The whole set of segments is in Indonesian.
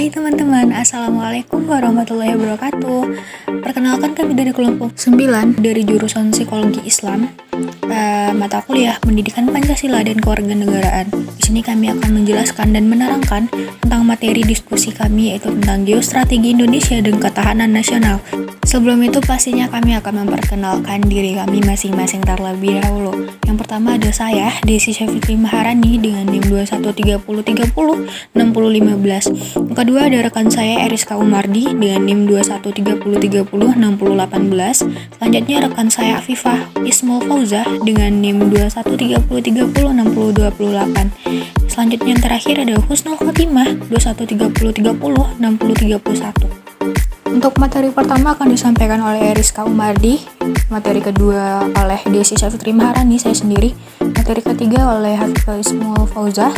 Hai teman-teman, Assalamualaikum warahmatullahi wabarakatuh. Perkenalkan, kami dari kelompok 9 dari jurusan Psikologi Islam, mata kuliah Pendidikan Pancasila dan Kewarganegaraan. Di sini kami akan menjelaskan dan menerangkan tentang materi diskusi kami, yaitu tentang geostrategi Indonesia dan ketahanan nasional. Sebelum itu pastinya kami akan memperkenalkan diri kami masing-masing terlebih dahulu. Yang pertama ada saya, Desi Syafikri Maharani dengan NIM 2130306015. Yang kedua ada rekan saya Eriska Umardi dengan NIM 2130306018. Selanjutnya rekan saya Afifah Ismul Fauzah dengan NIM 2130306028. Selanjutnya yang terakhir ada Husnul Khotimah 2130306031. Untuk materi pertama akan disampaikan oleh Eriska Umardi, materi kedua oleh Desi Syafikri Maharani, saya sendiri, materi ketiga oleh Hafifah Ismul Fauzah,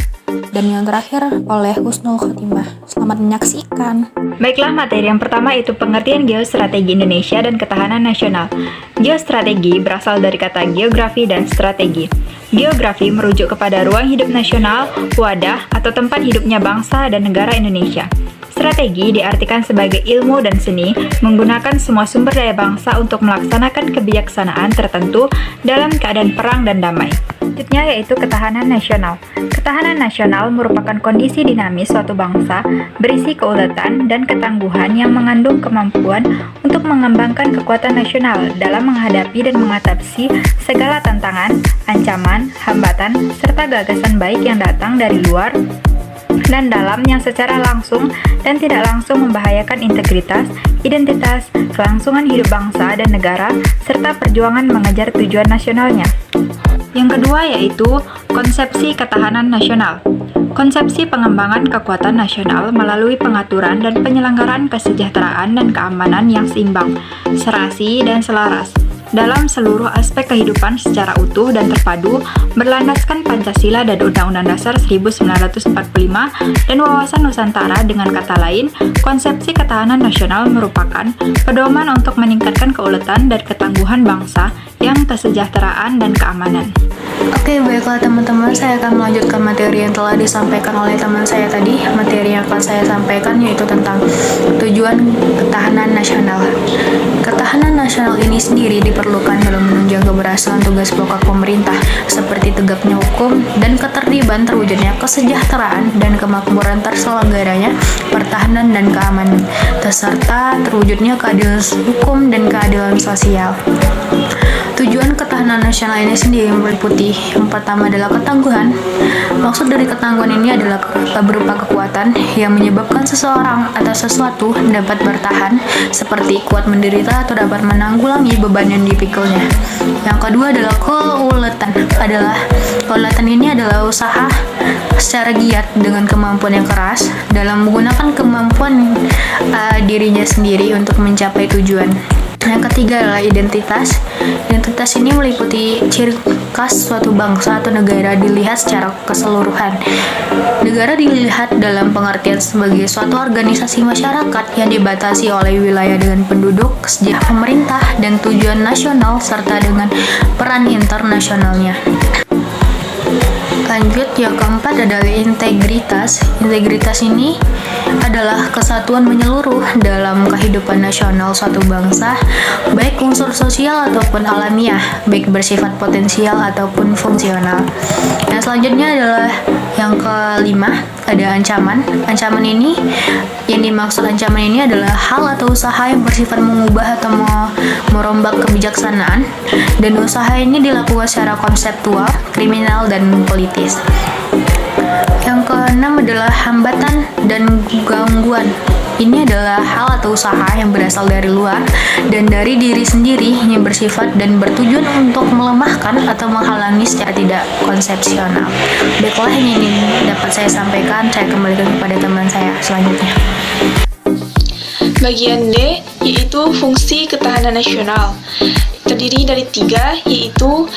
dan yang terakhir oleh Husnul Khotimah. Selamat menyaksikan. Baiklah, materi yang pertama itu pengertian geostrategi Indonesia dan ketahanan nasional. Geostrategi berasal dari kata geografi dan strategi. Geografi merujuk kepada ruang hidup nasional, wadah, atau tempat hidupnya bangsa dan negara Indonesia. Strategi diartikan sebagai ilmu dan seni menggunakan semua sumber daya bangsa untuk melaksanakan kebijaksanaan tertentu dalam keadaan perang dan damai. Selanjutnya yaitu ketahanan nasional. Ketahanan nasional merupakan kondisi dinamis suatu bangsa berisi keuletan dan ketangguhan yang mengandung kemampuan untuk mengembangkan kekuatan nasional dalam menghadapi dan mengatasi segala tantangan, ancaman, hambatan, serta gagasan baik yang datang dari luar dan dalam yang secara langsung dan tidak langsung membahayakan integritas, identitas, kelangsungan hidup bangsa dan negara, serta perjuangan mengejar tujuan nasionalnya. Yang kedua yaitu konsepsi ketahanan nasional. Konsepsi pengembangan kekuatan nasional melalui pengaturan dan penyelenggaraan kesejahteraan dan keamanan yang seimbang, serasi, dan selaras dalam seluruh aspek kehidupan secara utuh dan terpadu, berlandaskan Pancasila dan Undang-Undang Dasar 1945 dan wawasan Nusantara. Dengan kata lain, konsepsi ketahanan nasional merupakan pedoman untuk meningkatkan keuletan dan ketangguhan bangsa yang kesejahteraan dan keamanan. Oke, baiklah teman-teman, saya akan melanjutkan materi yang telah disampaikan oleh teman saya tadi. Materi yang akan saya sampaikan yaitu tentang tujuan ketahanan nasional. Ketahanan nasional ini sendiri diperlukan dalam menunjang keberhasilan tugas pokok pemerintah seperti tegaknya hukum dan ketertiban, terwujudnya kesejahteraan dan kemakmuran terselenggaranya pertahanan dan keamanan, serta terwujudnya keadilan hukum dan keadilan sosial. Tujuan ketahanan nasional ini sendiri meliputi yang pertama adalah ketangguhan. Maksud dari ketangguhan ini adalah berupa kekuatan yang menyebabkan seseorang atau sesuatu dapat bertahan, seperti kuat menderita atau dapat menanggulangi beban yang dipikulnya. Yang kedua adalah keuletan. Keuletan ini adalah usaha secara giat dengan kemampuan yang keras dalam menggunakan kemampuan dirinya sendiri untuk mencapai tujuan. Yang ketiga adalah identitas. Identitas ini meliputi ciri khas suatu bangsa atau negara dilihat secara keseluruhan. Negara dilihat dalam pengertian sebagai suatu organisasi masyarakat yang dibatasi oleh wilayah dengan penduduk, sejarah pemerintah, dan tujuan nasional, serta dengan peran internasionalnya. Lanjut, yang keempat adalah integritas. Integritas ini adalah kesatuan menyeluruh dalam kehidupan nasional suatu bangsa, baik unsur sosial ataupun alamiah, baik bersifat potensial ataupun fungsional. Yang selanjutnya adalah yang kelima, ada ancaman. Ancaman ini, yang dimaksud ancaman ini adalah hal atau usaha yang bersifat mengubah atau merombak kebijaksanaan, dan usaha ini dilakukan secara konseptual, kriminal, dan politis. Yang keenam adalah hambatan dan gangguan. Ini adalah hal atau usaha yang berasal dari luar dan dari diri sendiri yang bersifat dan bertujuan untuk melemahkan atau menghalangi secara tidak konsepsional. Baiklah, ini dapat saya sampaikan. Saya kembalikan kepada teman saya selanjutnya. Bagian D, yaitu fungsi ketahanan nasional. Terdiri dari 3, yaitu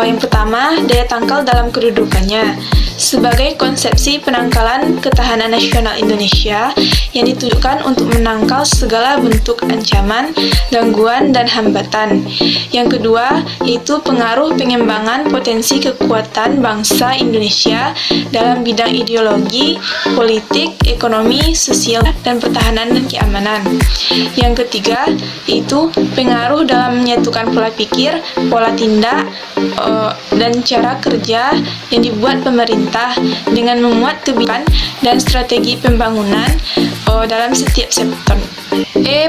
yang pertama, daya tangkal dalam kedudukannya. sebagai konsepsi penangkalan ketahanan nasional Indonesia yang ditujukan untuk menangkal segala bentuk ancaman, gangguan, dan hambatan. Yang kedua, yaitu pengaruh pengembangan potensi kekuatan bangsa Indonesia dalam bidang ideologi, politik, ekonomi, sosial, dan pertahanan dan keamanan. Yang ketiga, yaitu pengaruh dalam menyatukan pola pikir, pola tindak, dan cara kerja yang dibuat pemerintah dengan memuat kebijakan dan strategi pembangunan dalam setiap sektor.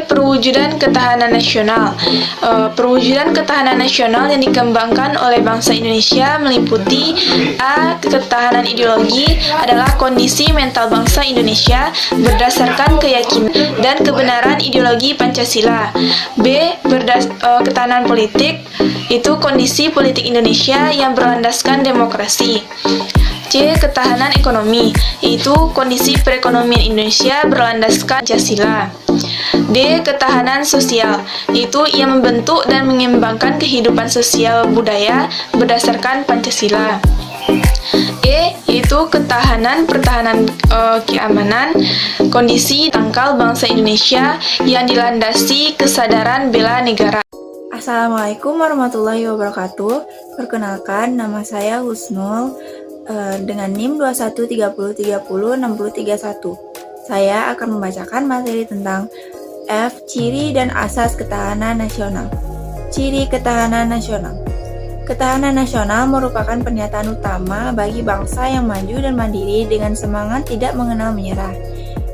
Perwujudan ketahanan nasional. Perwujudan ketahanan nasional yang dikembangkan oleh bangsa Indonesia meliputi A. Ketahanan ideologi adalah kondisi mental bangsa Indonesia berdasarkan keyakinan dan kebenaran ideologi Pancasila. B. Ketahanan politik itu kondisi politik Indonesia yang berlandaskan demokrasi. C. Ketahanan ekonomi, yaitu kondisi perekonomian Indonesia berlandaskan Pancasila. D. Ketahanan sosial, yaitu ia membentuk dan mengembangkan kehidupan sosial budaya berdasarkan Pancasila. E. Yaitu pertahanan keamanan, kondisi tangkal bangsa Indonesia yang dilandasi kesadaran bela negara. Assalamualaikum warahmatullahi wabarakatuh. Perkenalkan, nama saya Husnul dengan NIM 2130306031. Saya akan membacakan materi tentang F. Ciri dan asas ketahanan nasional. Ciri ketahanan nasional. Ketahanan nasional merupakan pernyataan utama bagi bangsa yang maju dan mandiri dengan semangat tidak mengenal menyerah,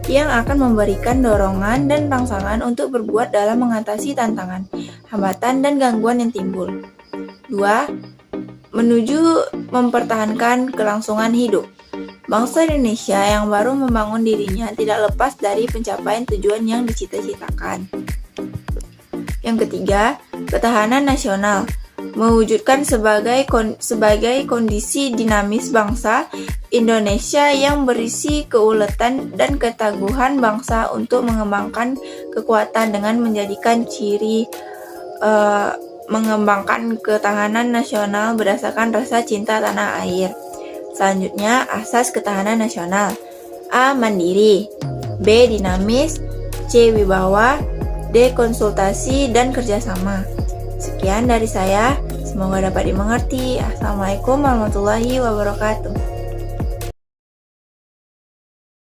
yang akan memberikan dorongan dan rangsangan untuk berbuat dalam mengatasi tantangan, hambatan, dan gangguan yang timbul. 2. Menuju mempertahankan kelangsungan hidup. Bangsa Indonesia yang baru membangun dirinya tidak lepas dari pencapaian tujuan yang dicita-citakan. Yang ketiga, ketahanan nasional mewujudkan sebagai kondisi dinamis bangsa Indonesia yang berisi keuletan dan keteguhan bangsa untuk mengembangkan kekuatan dengan menjadikan mengembangkan ketahanan nasional berdasarkan rasa cinta tanah air. Selanjutnya, asas ketahanan nasional. A. Mandiri. B. Dinamis. C. Wibawa. D. Konsultasi dan kerjasama. Sekian dari saya. Semoga dapat dimengerti. Assalamualaikum warahmatullahi wabarakatuh.